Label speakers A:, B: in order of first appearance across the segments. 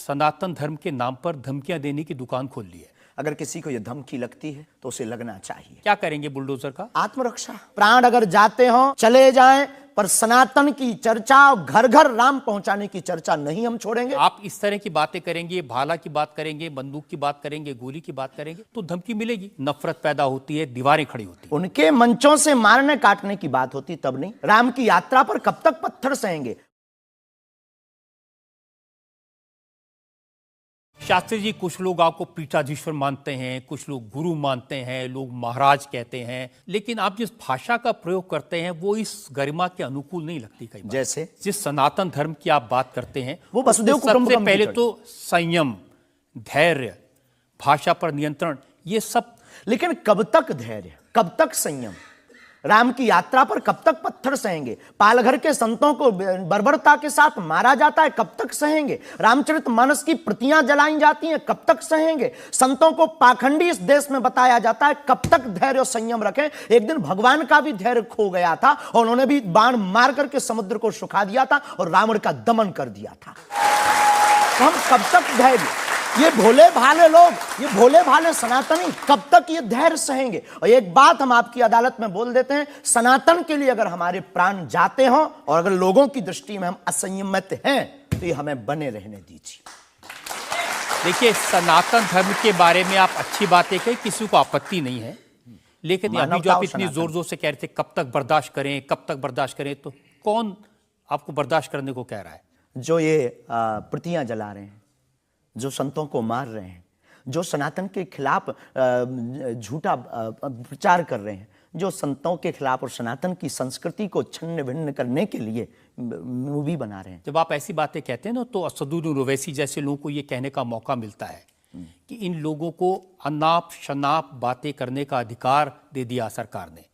A: सनातन धर्म के नाम पर धमकियां देने की दुकान खोल ली है।
B: अगर किसी को यह धमकी लगती है तो उसे लगना चाहिए।
A: क्या करेंगे बुलडोजर का?
B: आत्मरक्षा। प्राण अगर जाते हो चले जाएं, पर सनातन की चर्चा, घर घर राम पहुंचाने की चर्चा नहीं हम छोड़ेंगे।
A: आप इस तरह की बातें करेंगे, भाला की बात करेंगे, बंदूक की बात करेंगे, गोली की बात करेंगे तो धमकी मिलेगी, नफरत पैदा होती है, दीवारें खड़ी होती है।
B: उनके मंचों से मारने काटने की बात होती तब नहीं। राम की यात्रा पर कब तक पत्थर सहेंगे?
A: शास्त्री जी, कुछ लोग आपको पीठाधीश्वर मानते हैं, कुछ लोग गुरु मानते हैं, लोग महाराज कहते हैं, लेकिन आप जिस भाषा का प्रयोग करते हैं वो इस गरिमा के अनुकूल नहीं लगती कई बार।
B: जैसे
A: जिस सनातन धर्म की आप बात करते हैं
B: वो वसुदेव
A: सबसे पहले तो संयम, धैर्य, भाषा पर नियंत्रण, ये सब।
B: लेकिन कब तक धैर्य, कब तक संयम? राम की यात्रा पर कब तक पत्थर सहेंगे? पालघर के संतों को बर्बरता के साथ मारा जाता है, कब तक सहेंगे? रामचरितमानस की प्रतियां जलाई जाती हैं, कब तक सहेंगे? संतों को पाखंडी इस देश में बताया जाता है, कब तक धैर्य और संयम रखें? एक दिन भगवान का भी धैर्य खो गया था और उन्होंने भी बाण मार करके समुद्र को सुखा दिया था और रावण का दमन कर दिया था। तो हम कब तक धैर्य, ये भोले भाले लोग, ये भोले भाले सनातनी कब तक ये धैर्य सहेंगे? और एक बात हम आपकी अदालत में बोल देते हैं, सनातन के लिए अगर हमारे प्राण जाते हों और अगर लोगों की दृष्टि में हम असंयमित हैं तो ये हमें बने रहने दीजिए।
A: देखिए, सनातन धर्म के बारे में आप अच्छी बातें कहें, किसी को आपत्ति नहीं है, लेकिन अभी जो आप इतनी जोर जोर से कह रहे थे कब तक बर्दाश्त करें, कब तक बर्दाश्त करें, तो कौन आपको बर्दाश्त करने को कह रहा है?
B: जो ये प्रतियां जला रहे हैं, जो संतों को मार रहे हैं, जो सनातन के खिलाफ झूठा प्रचार कर रहे हैं, जो संतों के खिलाफ और सनातन की संस्कृति को छिन्न भिन्न करने के लिए मूवी बना रहे हैं।
A: जब आप ऐसी बातें कहते हैं ना तो असदुद्दीन ओवैसी जैसे लोगों को ये कहने का मौका मिलता है कि इन लोगों को अनाप शनाप बातें करने का अधिकार दे दिया सरकार ने।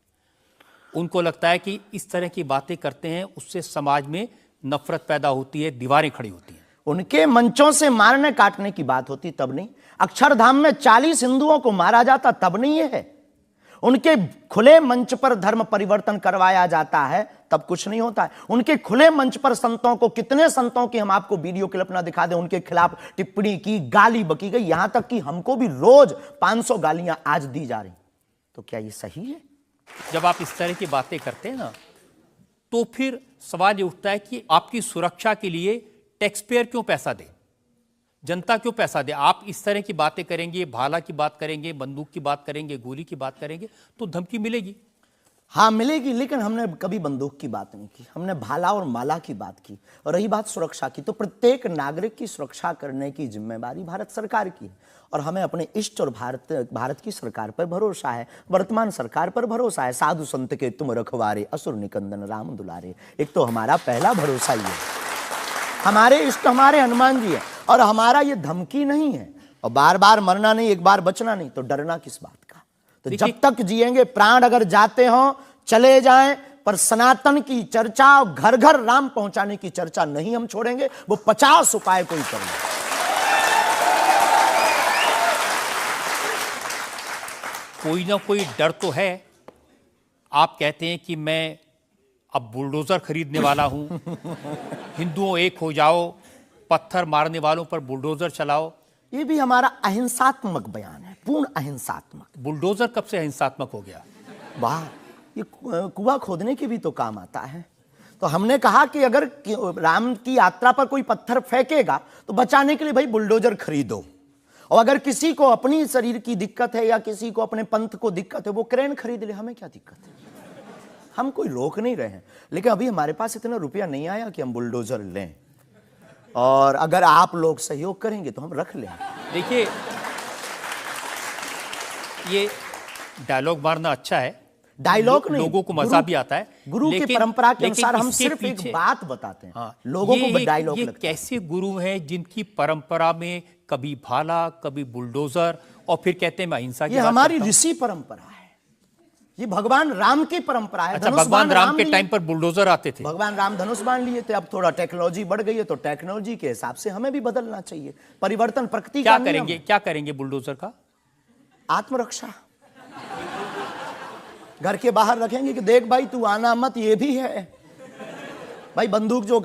A: उनको लगता है कि इस तरह की बातें करते हैं उससे समाज में नफरत पैदा होती है, दीवारें खड़ी होती हैं।
B: उनके मंचों से मारने काटने की बात होती तब नहीं। अक्षरधाम में 40 हिंदुओं को मारा जाता तब नहीं है। उनके खुले मंच पर धर्म परिवर्तन करवाया जाता है तब कुछ नहीं होता है। उनके खुले मंच पर संतों को, कितने संतों की हम आपको वीडियो क्लिप ना दिखा दें, उनके खिलाफ टिप्पणी की, गाली बकी गई, यहां तक कि हमको भी रोज 500 गालियां आज दी जा रही। तो क्या ये सही है?
A: जब आप इस तरह की बातें करते हैं ना तो फिर सवाल ये उठता है कि आपकी सुरक्षा के लिए टैक्स पेयर क्यों पैसा दे, जनता क्यों पैसा दे? आप इस तरह की बातें करेंगे, भाला की बात करेंगे, बंदूक की बात करेंगे, गोली की बात करेंगे तो धमकी मिलेगी।
B: हाँ मिलेगी, लेकिन हमने कभी बंदूक की बात नहीं की, हमने भाला और माला की बात की। और रही बात सुरक्षा की, तो प्रत्येक नागरिक की सुरक्षा करने की जिम्मेदारी भारत सरकार की है और हमें अपने इष्ट और भारत की सरकार पर भरोसा है, वर्तमान सरकार पर भरोसा है। साधु संत के तुम रखवारे, असुर निकंदन राम दुलारे, एक तो हमारा पहला भरोसा ही है। हमारे इष्ट हमारे हनुमान जी है और हमारा ये धमकी नहीं है। और बार बार मरना नहीं, एक बार बचना नहीं, तो डरना किस बात का? तो जब तक जिएंगे, प्राण अगर जाते हों चले जाएं, पर सनातन की चर्चा, घर घर राम पहुंचाने की चर्चा नहीं हम छोड़ेंगे। वो 50 उपाय कोई करेंगे।
A: कोई ना कोई डर तो है। आप कहते हैं कि मैं अब बुलडोजर खरीदने वाला हूं, हिंदुओं एक हो जाओ, पत्थर मारने वालों पर बुलडोजर चलाओ।
B: ये भी हमारा अहिंसात्मक बयान है, पूर्ण अहिंसात्मक।
A: बुलडोजर कब से अहिंसात्मक हो गया?
B: वाह, ये कुआं खोदने के भी तो काम आता है। तो हमने कहा कि अगर राम की यात्रा पर कोई पत्थर फेंकेगा तो बचाने के लिए भाई बुलडोजर खरीदो, और अगर किसी को अपनी शरीर की दिक्कत है या किसी को अपने पंथ को दिक्कत है वो क्रेन खरीद ले, हमें क्या दिक्कत है? हम कोई रोक नहीं रहे हैं, लेकिन अभी हमारे पास इतना रुपया नहीं आया कि हम बुलडोजर लें, और अगर आप लोग सहयोग करेंगे तो हम रख लें।
A: देखिए, ये डायलॉग मारना अच्छा है,
B: डायलॉग नहीं,
A: लोगों को मजा भी आता है,
B: गुरु की परंपरा के अनुसार हम सिर्फ एक बात बताते हैं। हाँ, लोगों को डायलॉग लगता है।
A: कैसे गुरु हैं जिनकी परंपरा में कभी भाला, कभी बुलडोजर, और फिर कहते हैं मैं अहिंसा की बात करता हूं।
B: ये हमारी ऋषि परंपरा है, ये भगवान राम की परंपरा है।
A: अच्छा, भगवान राम के टाइम पर बुलडोजर आते थे,
B: भगवान राम धनुष बाण लिए थे। अब थोड़ा टेक्नोलॉजी बढ़ गई है तो टेक्नोलॉजी के हिसाब से हमें भी बदलना चाहिए। परिवर्तन प्रकृति का नियम है।
A: क्या करेंगे बुलडोजर का?
B: आत्मरक्षा। घर के बाहर रखेंगे कि देख भाई तू आना मत, ये भी है। भाई बंदूक जो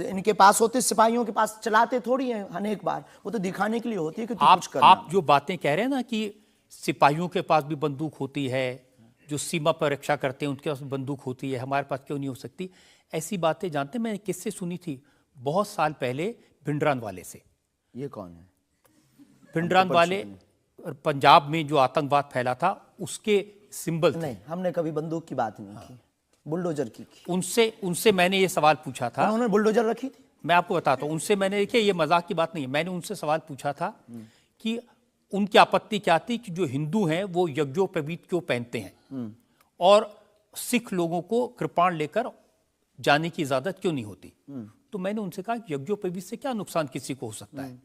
B: इनके पास होते सिपाहियों के पास चलाते थोड़ी हैं अनेक बार, वो तो दिखाने के लिए होती है कि तू कुछ करना।
A: आप जो बातें कह रहे हैं ना कि सिपाहियों के पास भी बंदूक होती है, जो सीमा पर रक्षा करते हैं उनके पास बंदूक होती है, हमारे पास क्यों नहीं हो सकती? ऐसी बातें जानते हैं, मैंने किससे सुनी थी बहुत साल पहले, भिंडरान वाले से।
B: ये कौन है?
A: भिंडरान वाले पंजाब में जो आतंकवाद फैला था उसके सिंबल थे।
B: नहीं, हमने कभी बंदूक की बात नहीं की, बुलडोजर की।
A: उनसे मैंने ये सवाल पूछा था।
B: उन्होंने बुलडोजर रखी थी।
A: मैं आपको बताता हूँ, उनसे मैंने, देखिए ये मजाक की बात नहीं है, मैंने उनसे सवाल पूछा था कि उनकी आपत्ति क्या थी कि जो हिंदू हैं वो यज्ञोपवीत क्यों पहनते हैं और सिख लोगों को कृपाण लेकर जाने की इजाजत क्यों नहीं होती। तो मैंने उनसे कहा कि यज्ञोपवीत से क्या नुकसान किसी को हो सकता है?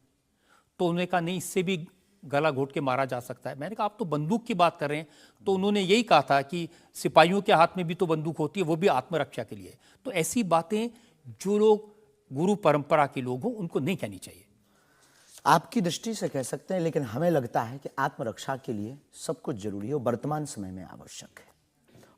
A: तो उन्होंने कहा नहीं, इससे भी गला घोट के मारा जा सकता है। मैंने कहा आप तो बंदूक की बात कर रहे हैं। तो उन्होंने यही कहा था कि सिपाहियों के हाथ में भी तो बंदूक होती है, वो भी आत्मरक्षा के लिए। तो ऐसी बातें जो लोग गुरु परंपरा के लोग हों उनको नहीं कहनी चाहिए।
B: आपकी दृष्टि से कह सकते हैं, लेकिन हमें लगता है कि आत्मरक्षा के लिए सब कुछ जरूरी है, वो वर्तमान समय में आवश्यक है।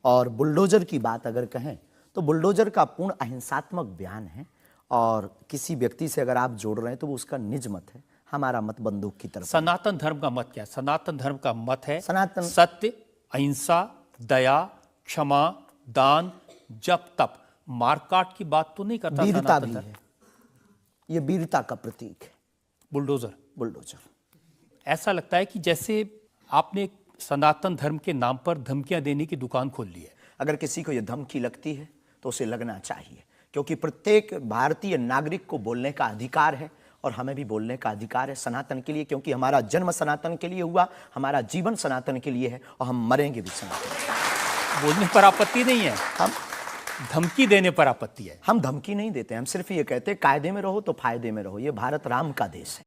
B: और बुलडोजर की बात अगर कहें तो बुलडोजर का पूर्ण अहिंसात्मक बयान है, और किसी व्यक्ति से अगर आप जोड़ रहे हैं तो वो उसका निज मत है। हमारा मत बंदूक की तरफ।
A: सनातन धर्म का मत क्या है? सनातन धर्म का मत है
B: सनातन
A: सत्य, अहिंसा, दया, क्षमा, दान, जप, तप। मारकाट की बात तो नहीं करता।
B: वीरता भी है, ये वीरता का प्रतीक है
A: बुलडोजर। ऐसा लगता है कि जैसे आपने सनातन धर्म के नाम पर धमकियां देने की दुकान खोल ली है।
B: अगर किसी को यह धमकी लगती है तो उसे लगना चाहिए, क्योंकि प्रत्येक भारतीय नागरिक को बोलने का अधिकार है, और हमें भी बोलने का अधिकार है सनातन के लिए, क्योंकि हमारा जन्म सनातन के लिए हुआ, हमारा जीवन सनातन के लिए है, और हम मरेंगे भी सनातन।
A: बोलने पर आपत्ति नहीं है,
B: हम
A: धमकी देने पर आपत्ति है।
B: हम धमकी नहीं देते, हम सिर्फ ये कहते हैं कायदे में रहो तो फायदे में रहो। ये भारत राम का देश है।